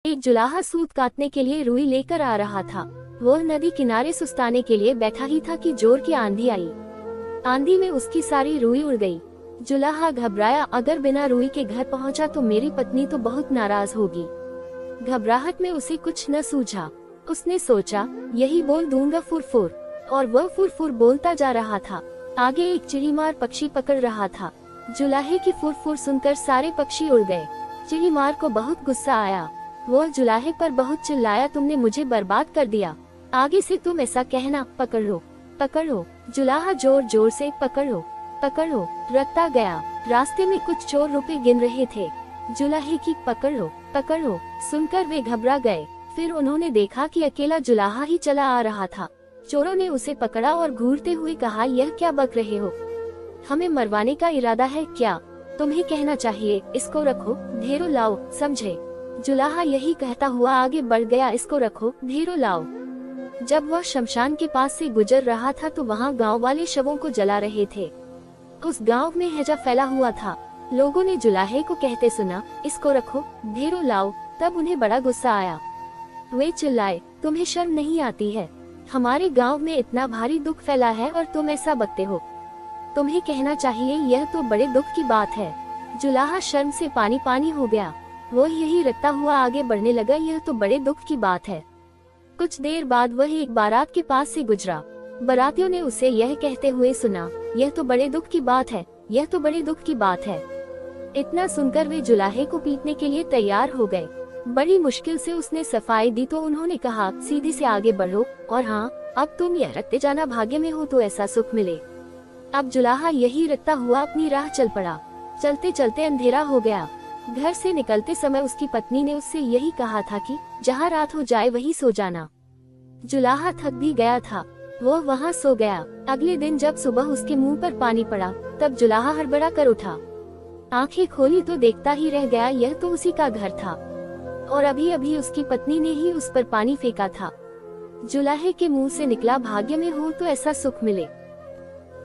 एक जुलाहा सूत काटने के लिए रुई लेकर आ रहा था। वह नदी किनारे सुस्ताने के लिए बैठा ही था कि जोर की आंधी आई। आंधी में उसकी सारी रुई उड़ गई। जुलाहा घबराया, अगर बिना रुई के घर पहुंचा तो मेरी पत्नी तो बहुत नाराज होगी। घबराहट में उसे कुछ न सूझा। उसने सोचा, यही बोल दूंगा फुरफुर, और वह फुरफुर बोलता जा रहा था। आगे एक चिड़ीमार पक्षी पकड़ रहा था। जुलाहे की फुरफुर सुनकर सारे पक्षी उड़ गए। चिड़ीमार को बहुत गुस्सा आया। वह जुलाहे पर बहुत चिल्लाया, तुमने मुझे बर्बाद कर दिया। आगे से तुम ऐसा कहना, पकड़ो पकड़ो। जुलाहा जोर जोर से पकड़ो पकड़ो रखता गया। रास्ते में कुछ चोर रुपए गिन रहे थे। जुलाहे की पकड़ो पकड़ो सुनकर वे घबरा गए। फिर उन्होंने देखा कि अकेला जुलाहा ही चला आ रहा था। चोरों ने उसे पकड़ा और घूरते हुए कहा, यह क्या बक रहे हो? हमें मरवाने का इरादा है क्या? तुम्हें कहना चाहिए, इसको रखो, ढेरों लाओ, समझे? जुलाहा यही कहता हुआ आगे बढ़ गया, इसको रखो, ढेरों लाओ। जब वह शमशान के पास से गुजर रहा था तो वहाँ गांव वाले शवों को जला रहे थे। उस गांव में हैजा फैला हुआ था। लोगों ने जुलाहे को कहते सुना, इसको रखो, ढेरों लाओ। तब उन्हें बड़ा गुस्सा आया। वे चिल्लाए, तुम्हें शर्म नहीं आती है? हमारे गांव में इतना भारी दुख फैला है और तुम ऐसा बकते हो। तुम्हें कहना चाहिए, यह तो बड़े दुख की बात है। जुलाहा शर्म से पानी पानी हो गया। वो यही रखता हुआ आगे बढ़ने लगा, यह तो बड़े दुख की बात है। कुछ देर बाद वह एक बारात के पास से गुजरा। बारातियों ने उसे यह कहते हुए सुना, यह तो बड़े दुख की बात है, यह तो बड़े दुख की बात है। इतना सुनकर वे जुलाहे को पीटने के लिए तैयार हो गए। बड़ी मुश्किल से उसने सफाई दी तो उन्होंने कहा, सीधी से आगे बढ़ो, और हाँ, अब तुम यह रखते जाना, भाग्य में हो तो ऐसा सुख मिले। अब जुलाहा यही रखता हुआ अपनी राह चल पड़ा। चलते चलते अंधेरा हो गया। घर से निकलते समय उसकी पत्नी ने उससे यही कहा था कि जहाँ रात हो जाए वहीं सो जाना। जुलाहा थक भी गया था, वो वहाँ सो गया। अगले दिन जब सुबह उसके मुंह पर पानी पड़ा, तब जुलाहा हड़बड़ा कर उठा। आंखें खोली तो देखता ही रह गया, यह तो उसी का घर था और अभी अभी उसकी पत्नी ने ही उस पर पानी फेंका था। जुलाहे के मुंह से निकला, भाग्य में हो तो ऐसा सुख मिले।